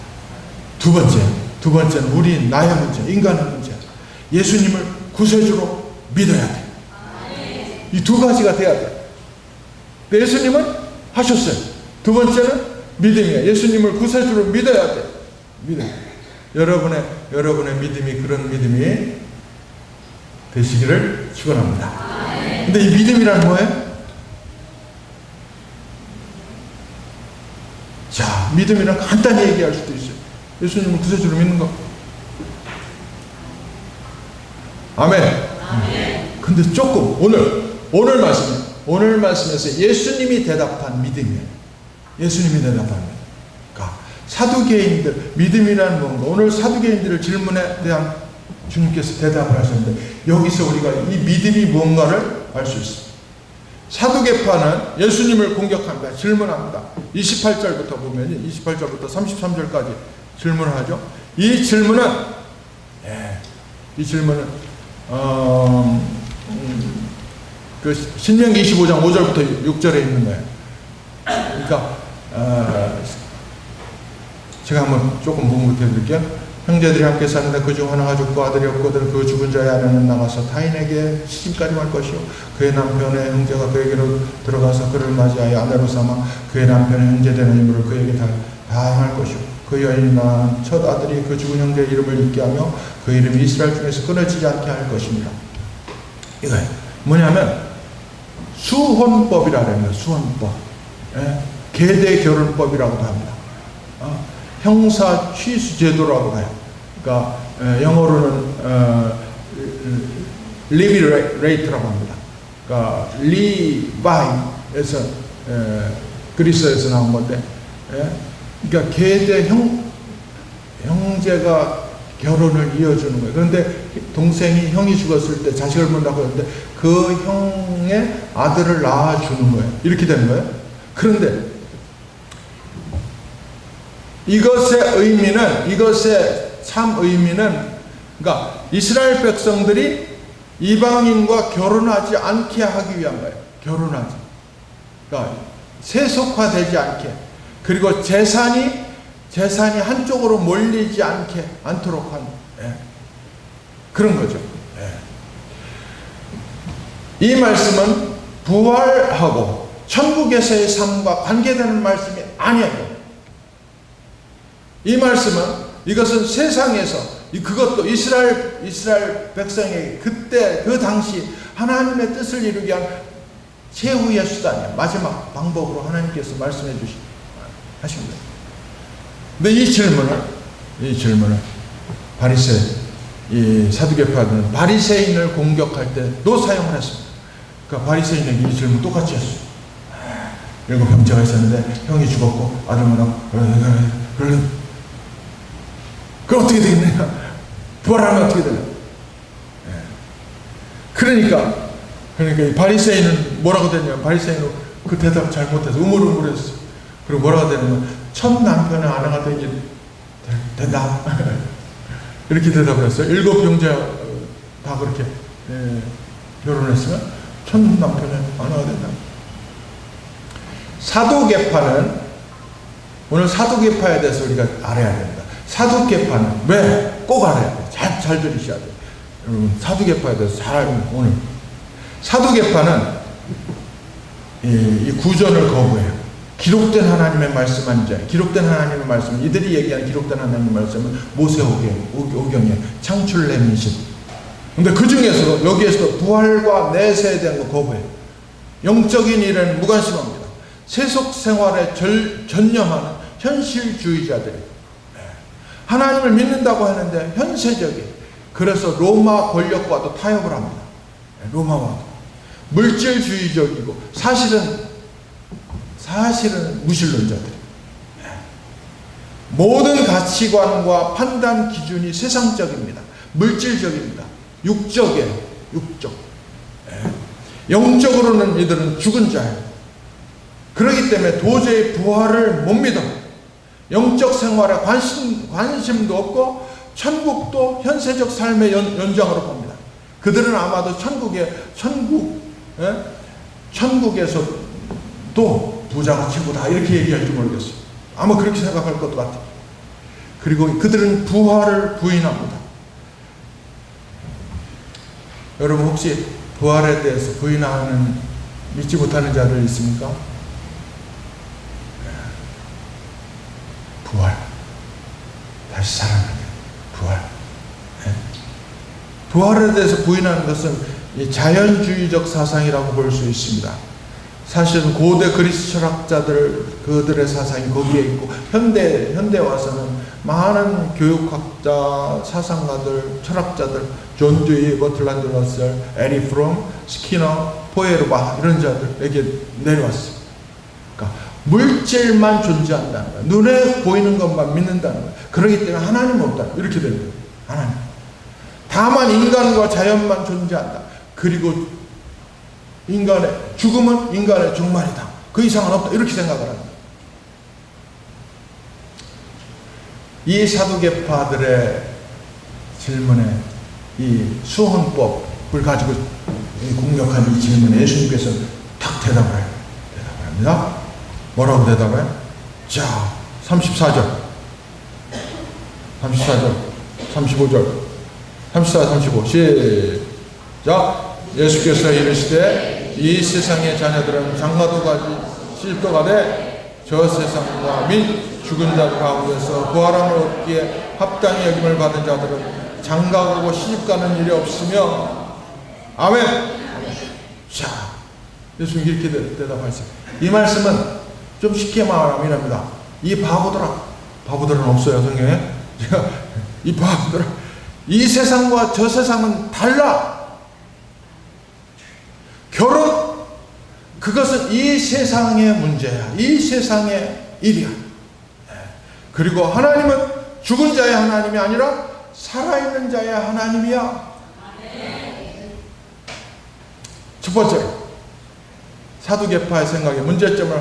두 번째는 나의 문제, 인간의 문제. 예수님을 구세주로 믿어야 돼. 이 두 가지가 돼야 돼. 예수님은 하셨어요. 두 번째는 믿음이에요. 예수님을 구세주로 믿어야 돼. 여러분의 믿음이 그런 믿음이 되시기를 축원합니다. 근데 이 믿음이란 뭐예요? 자, 믿음이란 간단히 얘기할 수도 있어요. 예수님을 구세주로 믿는 거. 아멘. 근데 조금 오늘 말씀에서 예수님이 대답한 믿음이에요. 예수님이 대답한 믿음. 그러니까 사두개인들, 믿음이란 뭔가, 오늘 사두개인들의 질문에 대한 주님께서 대답을 하셨는데, 여기서 우리가 이 믿음이 뭔가를 알 수 있습니다. 사두개파는 예수님을 공격합니다. 질문합니다. 28절부터 보면 28절부터 33절까지 질문을 하죠. 이 질문은 그 신명기 25장 5절부터 6절에 있는 거예요. 그러니까 제가 한번 조금 봉독해 드릴게요. 형제들이 함께 사는데 그중 하나가 죽고 아들이 없거든 그 죽은 자의 아내는 나가서 타인에게 시집까지 할 것이요 그의 남편의 형제가 그에게로 들어가서 그를 맞이하여 아내로 삼아 그의 남편의 형제 되는 인물을 그에게 다 행할 것이요 그 여인이 낳은 첫 아들이 그 죽은 형제의 이름을 잊게 하며 그 이름이 이스라엘 중에서 끊어지지 않게 할 것입니다. 이거예요. 뭐냐면 수혼법이라고 합니다. 수혼법. 계대 결혼법이라고도 합니다. 형사 취수 제도라고 해요. 그러니까 영어로는 리비 레이트라고 합니다. 그러니까 리바이에서 그리스에서 나온 건데, 그러니까 계대 형제가 결혼을 이어주는 거예요. 그런데 형이 죽었을 때 자식을 묻는다고 했는데 그 형의 아들을 낳아주는 거예요. 이렇게 되는 거예요. 그런데 이것의 참 의미는, 그러니까 이스라엘 백성들이 이방인과 결혼하지 않게 하기 위한 거예요. 그러니까 세속화되지 않게, 그리고 재산이 한쪽으로 몰리지 않도록 한 그런 거죠. 이 말씀은 부활하고 천국에서의 삶과 관계되는 말씀이 아니에요. 이 말씀은, 이것은 세상에서, 그것도 이스라엘 백성에게 그때 그 당시 하나님의 뜻을 이루기 위한 최후의 수단이야. 마지막 방법으로 하나님께서 말씀해 하신 거예요. 근데 이 질문을 이 사두개파들은 바리새인을 공격할 때도 사용을 했습니다. 그러니까 바리새인에게 이 질문 똑같이 했어요. 7 형제가 있었는데 형이 죽었고 아들만 낳고 그럼 어떻게 되겠느냐? 부활하면 어떻게 되냐? 그러니까 그러니까 이 바리새인은 뭐라고 됐냐면, 바리새인은 그 대답 잘못해서 우물우물했어. 그리고 뭐라고 되냐면, 첫 남편의 아내가 되길 된다. 이렇게 대답을 했어요. 7 형제 다 그렇게 결혼했으면 첫 남편의 아내가 된다. 사두개파는, 오늘 사두개파에 대해서 우리가 알아야 됩니다. 사두개파는 왜? 꼭 알아야 돼요. 잘 들으셔야 돼요. 여러분, 사두개파에 대해서 잘 알면, 오늘 사두개파는 이 구전을 거부해요. 기록된 하나님의 말씀 아니죠. 기록된 하나님의 말씀, 이들이 얘기하는 기록된 하나님의 말씀은 모세오경의 창출내미신. 근데 그 중에서 여기에서 부활과 내세에 대한 거 거부해요. 영적인 일에는 무관심합니다. 세속 생활에 전념하는 현실주의자들이 하나님을 믿는다고 하는데 현세적인, 그래서 로마 권력과도 타협을 합니다. 로마와도 물질주의적이고 사실은 무신론자들. 모든 가치관과 판단 기준이 세상적입니다. 물질적입니다. 육적이에요. 육적. 영적으로는 이들은 죽은 자예요. 그렇기 때문에 도저히 부활을 못 믿어. 영적 생활에 관심도 없고 천국도 현세적 삶의 연장으로 봅니다. 그들은 아마도 천국에서도 부자가 최고다 이렇게 얘기할지 모르겠어요. 아마 그렇게 생각할 것도 같아요. 그리고 그들은 부활을 부인합니다. 여러분, 혹시 부활에 대해서 부인하는, 믿지 못하는 자들 있습니까? 부활, 다시 살아나는 부활. 부활에 대해서 부인하는 것은 이 자연주의적 사상이라고 볼 수 있습니다. 사실은 고대 그리스 철학자들, 그들의 사상이 거기에 있고, 현대 와서는 많은 교육학자, 사상가들, 철학자들, 존 듀이, 버틀란드 러셀, 에리 프롬, 스키너, 포에르바 이런 자들에게 내려왔어요. 그러니까 물질만 존재한다는 거예요. 눈에 보이는 것만 믿는다는 거예요. 그렇기 때문에 하나님은 없다. 이렇게 되는 거예요. 하나님. 다만 인간과 자연만 존재한다. 그리고 죽음은 인간의 종말이다. 그 이상은 없다. 이렇게 생각을 합니다. 이 사두개파들의 질문에, 이 수헌법을 가지고 공격한 이 질문에 예수님께서 탁 대답을 합니다. 뭐라고 대답해요? 자, 34절, 35절, 34, 35 시작. 예수께서 이르시되 이 세상의 자녀들은 장가도 가지 시집도 가되 저 세상과 및 죽은 자 가운데서 부활함을 얻기에 합당히 여김을 받은 자들은 장가가고 시집가는 일이 없으며. 아멘. 자, 예수님 이렇게 대답하셨어요. 이 말씀은 좀 쉽게 말하면 이랍니다. 이 바보들은 없어요, 성경에. 이 바보들은, 이 세상과 저 세상은 달라. 결혼, 그것은 이 세상의 문제야. 이 세상의 일이야. 그리고 하나님은 죽은 자의 하나님이 아니라 살아있는 자의 하나님이야. 첫 번째로, 사두개파의 생각에 문제점을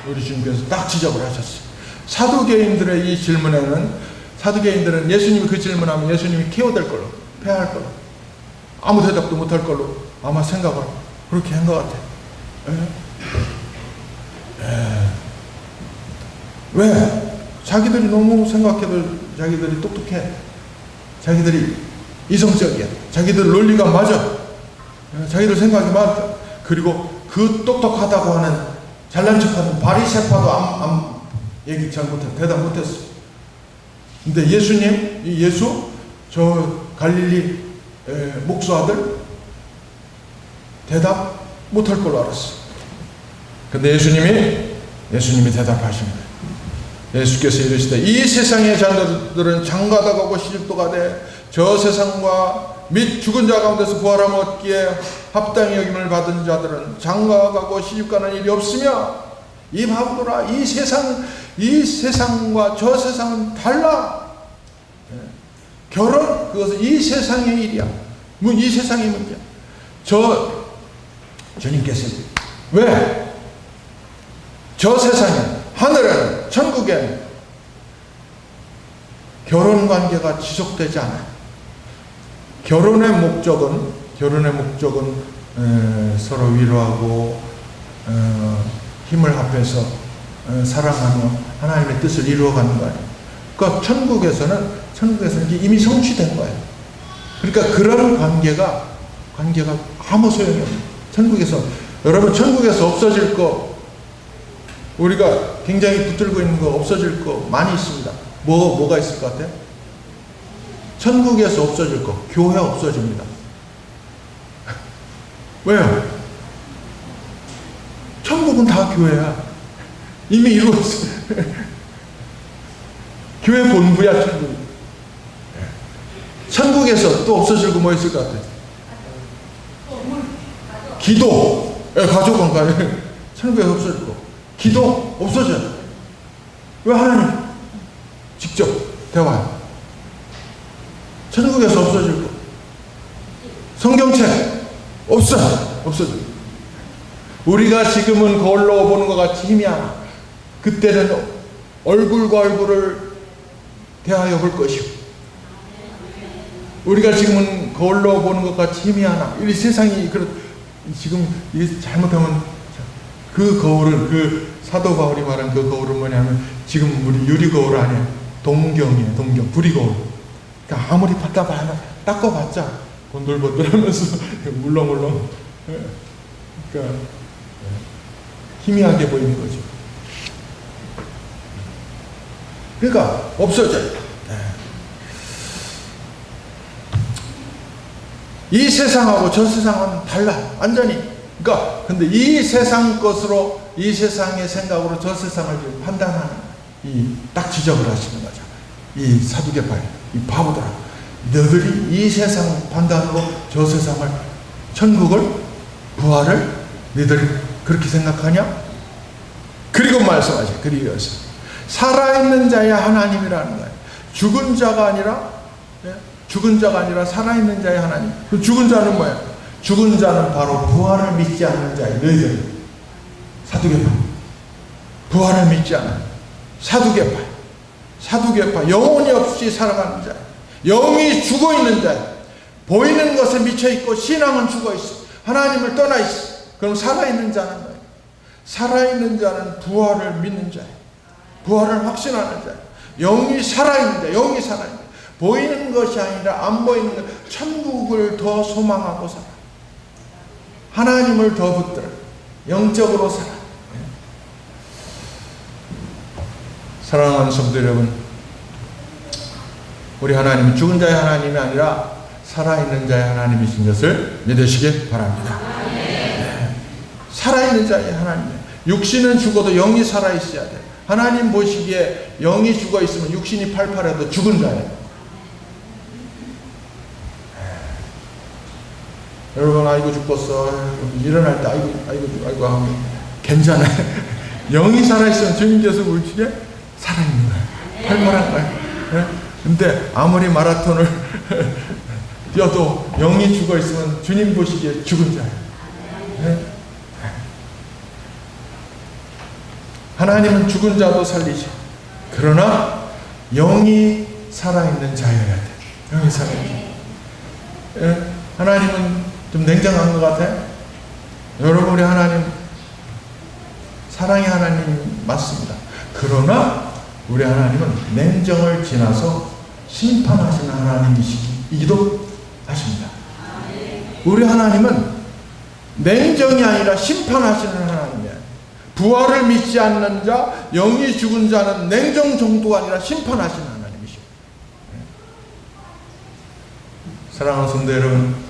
우리 주님께서 딱 지적을 하셨어요. 사두개인들의 이 질문에는, 사두개인들은 예수님이 그 질문하면 예수님이 KO될 걸로, 패할 걸로, 아무 대답도 못할 걸로 아마 생각을 그렇게 한 것 같아요. 왜? 자기들이 너무 생각해도 자기들이 똑똑해. 자기들이 이성적이야. 자기들 논리가 맞아. 자기들 생각이 맞아. 그리고 그 똑똑하다고 하는 잘난 척하는 바리새파도 얘기 잘 못해, 대답 못했어. 근데 예수님, 이 예수, 저 갈릴리 목수 아들 대답 못할 걸로 알았어. 근데 예수님이 대답하십니다. 예수께서 이르시되 이 세상의 자녀들은 장가다 가고 시집도 가되 저 세상과 및 죽은 자 가운데서 부활함을 얻기에 합당히 여김을 받은 자들은 장가가고 시집가는 일이 없으며. 이 바보들아, 이 세상과 저 세상은 달라. 결혼, 그것은 이 세상의 일이야. 이 세상의 문제야. 주님께서 왜? 저 세상에, 하늘에는, 천국에는 결혼 관계가 지속되지 않아요. 결혼의 목적은 서로 위로하고 힘을 합해서 사랑하며 하나님의 뜻을 이루어가는 거예요. 그러니까 천국에서는 이미 성취된 거예요. 그러니까 그런 관계가 아무 소용이 없어요. 여러분 천국에서 없어질 거, 우리가 굉장히 붙들고 있는 거 없어질 거 많이 있습니다. 뭐가 있을 것 같아요? 천국에서 없어질 거, 교회 없어집니다. 왜요? 천국은 다 교회야. 이미 이루어졌어. 교회 본부야, 천국. 천국에서 또 없어질 거 뭐 있을 것 같아요? 기도. 가족은 천국에서 없어질 거. 기도 없어져요. 왜? 하나님 직접 대화해요. 천국에서 없어질 거. 성경책 없어져. 우리가 지금은 거울로 보는 것 같이 힘이 하나. 그때는 얼굴과 얼굴을 대하여 볼 것이고, 우리가 지금은 거울로 보는 것 같이 힘이 하나. 이 세상이 지금 이게 잘못하면 그 거울은, 그 사도 바울이 말한 그 거울은 뭐냐면 지금 우리 유리 거울 아니에요. 동경이에요. 동경. 구리 거울. 그러니까 아무리 닦아봤자 번들번들하면서 물렁물렁, 그러니까 희미하게 보이는 거죠. 그러니까 없어져요. 이 세상하고 저 세상은 달라. 완전히. 그러니까 근데 이 세상 것으로, 이 세상의 생각으로 저 세상을 판단하는, 딱 지적을 하시는 거죠. 이 사두개파의 이 바보들아, 너들이 이 세상 판단으로 저 세상을, 천국을, 부활을 너희들이 그렇게 생각하냐? 그리고 말씀하죠. 그리고서 살아있는 자의 하나님이라는 거예요. 죽은 자가 아니라 살아있는 자의 하나님. 그 죽은 자는 뭐예요? 죽은 자는 바로 부활을 믿지 않는 자예요. 너희들 사두개파, 부활을 믿지 않아요. 사두개파, 영혼이 없이 살아가는 자, 영이 죽어있는 자, 보이는 것에 미쳐있고 신앙은 죽어있어. 하나님을 떠나있어. 그럼 살아있는 자는 뭐예요? 살아있는 자는 부활을 믿는 자예요. 부활을 확신하는 자예요. 영이 살아있는 자, 영이 살아있는 자. 보이는 것이 아니라 안 보이는 것, 천국을 더 소망하고 살아. 하나님을 더 붙들어. 영적으로 살아. 사랑하는 성도 여러분, 우리 하나님은 죽은 자의 하나님이 아니라 살아있는 자의 하나님이신 것을 믿으시기 바랍니다. 네. 살아있는 자의 하나님이에요. 육신은 죽어도 영이 살아있어야 돼요. 하나님 보시기에 영이 죽어있으면 육신이 팔팔해도 죽은 자예요. 여러분, 아이고 죽었어, 일어날 때 아이고 하면 괜찮아요. 영이 살아있으면 주님께서 우리에게 살아있는 거예요. 팔팔한 거예요. 네? 근데 아무리 마라톤을 뛰어도 영이 죽어있으면 주님 보시기에 죽은 자예요. 네? 하나님은 죽은 자도 살리죠. 그러나 영이 살아있는 자여야 돼. 영이 살아있는. 예? 하나님은 좀 냉정한 것 같아요. 여러분, 우리 하나님 사랑의 하나님 맞습니다. 그러나 우리 하나님은 냉정을 지나서 심판하시는 하나님이시기도 하십니다. 우리 하나님은 냉정이 아니라 심판하시는 하나님이에요. 부활을 믿지 않는 자, 영이 죽은 자는 냉정 정도가 아니라 심판하시는 하나님이시오. 사랑하는 성도 여러분,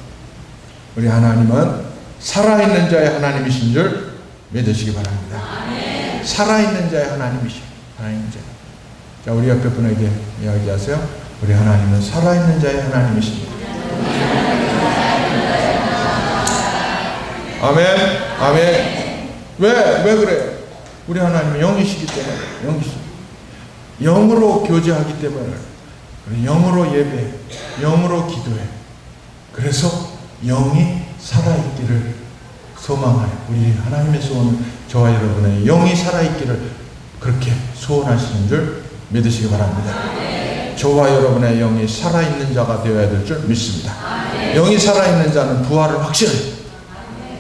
우리 하나님은 살아있는 자의 하나님이신 줄 믿으시기 바랍니다. 살아있는 자의 하나님이시오. 살아있는 자. 자, 우리 옆에 분에게 이야기하세요. 우리 하나님은 살아있는 자의 하나님이십니다. 아멘. 아멘. 왜 그래요? 우리 하나님은 영이시기 때문에. 영으로 교제하기 때문에. 영으로 예배해. 영으로 기도해. 그래서 영이 살아있기를 소망하여 우리 하나님의 소원은 저와 여러분의 영이 살아있기를 그렇게 소원하시는 줄 믿으시기 바랍니다. 저와 여러분의 영이 살아있는 자가 되어야 될 줄 믿습니다. 영이 살아있는 자는 부활을 확신해요.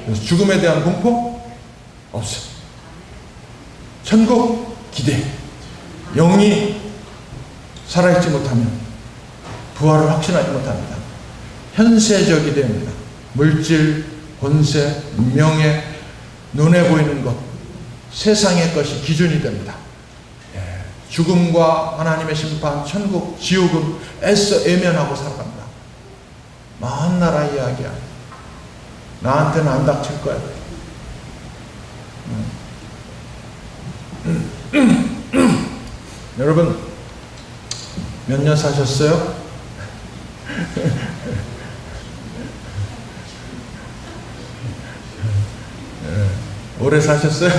그래서 죽음에 대한 공포 없어요. 천국 기대. 영이 살아있지 못하면 부활을 확신하지 못합니다. 현세적이 됩니다. 물질, 권세, 명예, 눈에 보이는 것, 세상의 것이 기준이 됩니다. 죽음과 하나님의 심판, 천국, 지옥은 애써 애면하고 살아갑니다. 먼 나라 이야기야. 나한테는 안 닥칠 거야. 여러분 몇 년 사셨어요? 오래 사셨어요?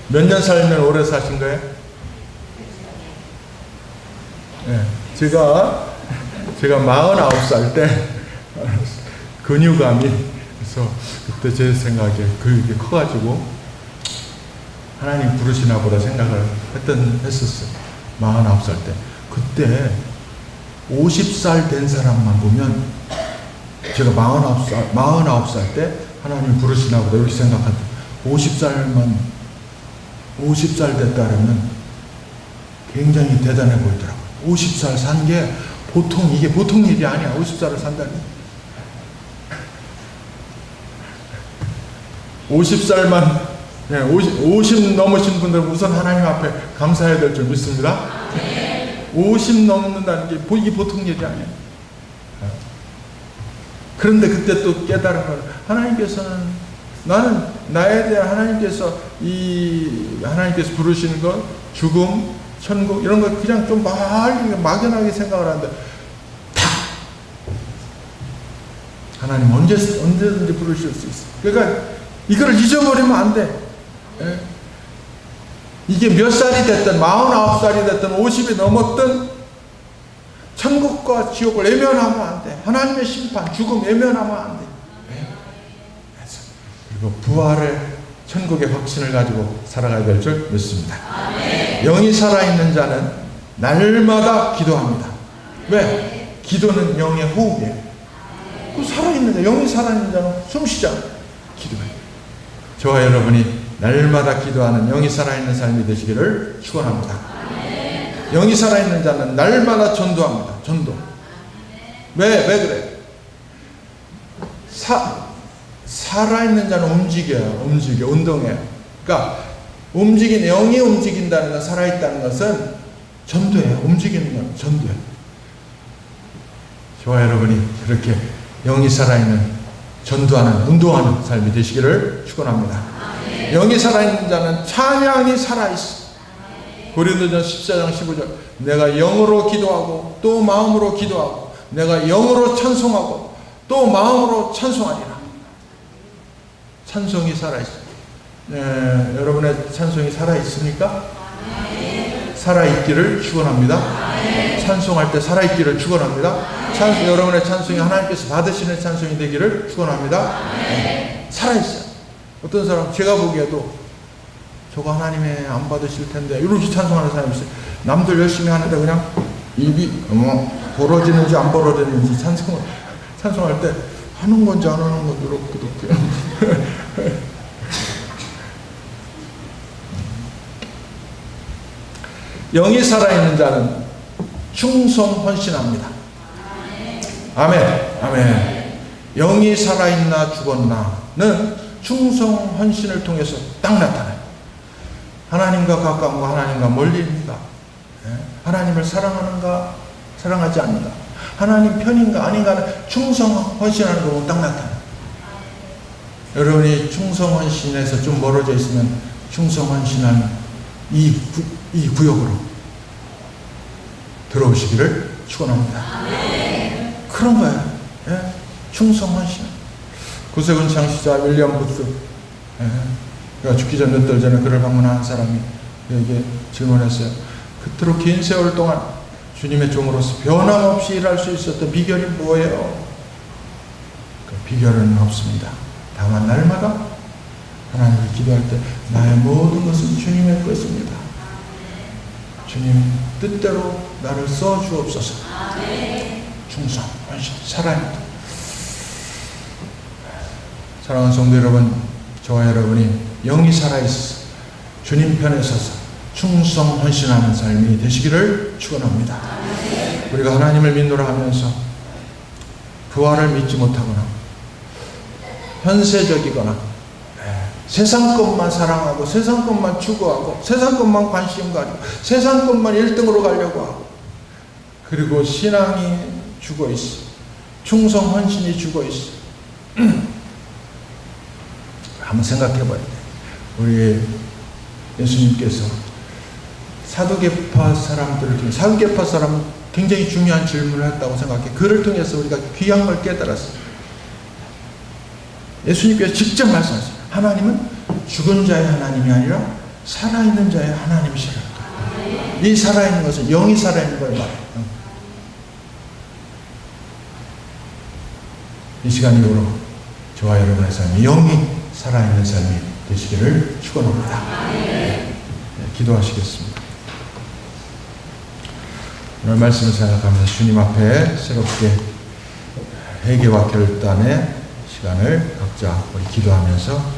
몇 년 살면 오래 사신 거예요? 제가 49살 때 근육암이, 그래서 그때 제 생각에 그게 커가지고 하나님 부르시나 보다 생각을 했었어요. 49살 때. 그때 50살 된 사람만 보면, 제가 49살 때 하나님 부르시나 보다 이렇게 생각한다. 50살 됐다면 굉장히 대단해 보이더라고요. 50살 산 게 이게 보통 일이 아니야. 50살을 산다니. 50살만, 50 넘으신 분들은 우선 하나님 앞에 감사해야 될 줄 믿습니다. 50 넘는다는 게 이게 보통 일이 아니야. 그런데 그때 또 깨달은 건, 하나님께서는, 나에 대한 하나님께서 부르시는 건 죽음, 천국, 이런 거 그냥 좀 막연하게 생각을 하는데, 하나님 언제든지 부르실 수 있어. 그러니까 이걸 잊어버리면 안 돼. 이게 몇 살이 됐든, 49살이 됐든, 50이 넘었든, 천국과 지옥을 외면하면 안 돼. 하나님의 심판, 죽음 외면하면 안 돼. 그리고 부활의 천국의 확신을 가지고 살아가야 될 줄 믿습니다. 영이 살아있는 자는 날마다 기도합니다. 왜? 기도는 영의 호흡이에요. 영이 살아있는 자는 숨쉬잖아. 기도해요. 저와 여러분이 날마다 기도하는 영이 살아있는 삶이 되시기를 축원합니다. 영이 살아있는 자는 날마다 전도합니다. 전도. 왜 그래? 살아있는 자는 움직여요. 운동해요. 그러니까 영이 움직인다는 것, 살아있다는 것은 전도예요. 움직이는 건 전도예요. 저와 여러분이 그렇게 영이 살아있는, 전도하는, 운동하는 삶이 되시기를 축원합니다. 영이 살아있는 자는 찬양이 살아있어. 고린도전 14장 15절, 내가 영으로 기도하고 또 마음으로 기도하고 내가 영으로 찬송하고 또 마음으로 찬송하리라. 찬송이 살아있어. 여러분의 찬송이 살아있습니까? 살아있기를 축원합니다. 찬송할 때 살아있기를 축원합니다. 여러분의 찬송이 하나님께서 받으시는 찬송이 되기를 축원합니다. 살아있어요. 어떤 사람, 제가 보기에도 저거 하나님의 안 받으실 텐데 이렇게 찬송하는 사람이 있어요. 남들 열심히 하는데 그냥 입이 벌어지는지 안 벌어지는지 찬송할 때 하는 건지 안 하는 건지 이렇게 영이 살아있는 자는 충성 헌신합니다. 아멘. 영이 살아있나 죽었나는 충성 헌신을 통해서 딱 나타나요. 하나님과 가까운가, 하나님과 멀리입니다. 하나님을 사랑하는가, 사랑하지 않는가, 하나님 편인가 아닌가는 충성 헌신하는 거 보면 딱 나타나요. 여러분이 충성 헌신에서 좀 멀어져 있으면 충성 헌신한 이 구역으로 들어오시기를 축원합니다. 그런 거예요. 충성 헌신. 구세군 창시자 윌리엄 부스, 그가 죽기 전 몇 달 전에 그를 방문한 사람이 그에게 질문했어요. 그토록 긴 세월 동안 주님의 종으로서 변함없이 일할 수 있었던 비결이 뭐예요? 그 비결은 없습니다. 다만 날마다 하나님을 기도할 때 나의 모든 것은 주님의 것입니다. 주님 뜻대로 나를 써주옵소서. 충성, 헌신, 살아입니다. 사랑하는 성도 여러분, 저와 여러분이 영이 살아있어 주님 편에 서서 충성, 헌신하는 삶이 되시기를 축원합니다. 우리가 하나님을 믿노라 하면서 부활을 믿지 못하거나 현세적이거나 세상 것만 사랑하고 세상 것만 추구하고 세상 것만 관심 가지고 세상 것만 1등으로 가려고 하고 그리고 신앙이 죽어 있어. 충성 헌신이 죽어 있어. 한번 생각해 봐야 돼. 우리 예수님께서 사두개파 사람들을 통해 사두개파 사람은 굉장히 중요한 질문을 했다고 생각해. 그를 통해서 우리가 귀한 걸 깨달았어요. 예수님께서 직접 말씀하셨어요. 하나님은 죽은 자의 하나님이 아니라 살아있는 자의 하나님이시라. 이 살아있는 것은 영이 살아있는 걸 말해요. 이 시간 이후로 저와 여러분의 삶이 영이 살아있는 삶이 되시기를 축원합니다. 기도하시겠습니다. 오늘 말씀을 생각하면서 주님 앞에 새롭게 회개와 결단의 시간을 각자 우리 기도하면서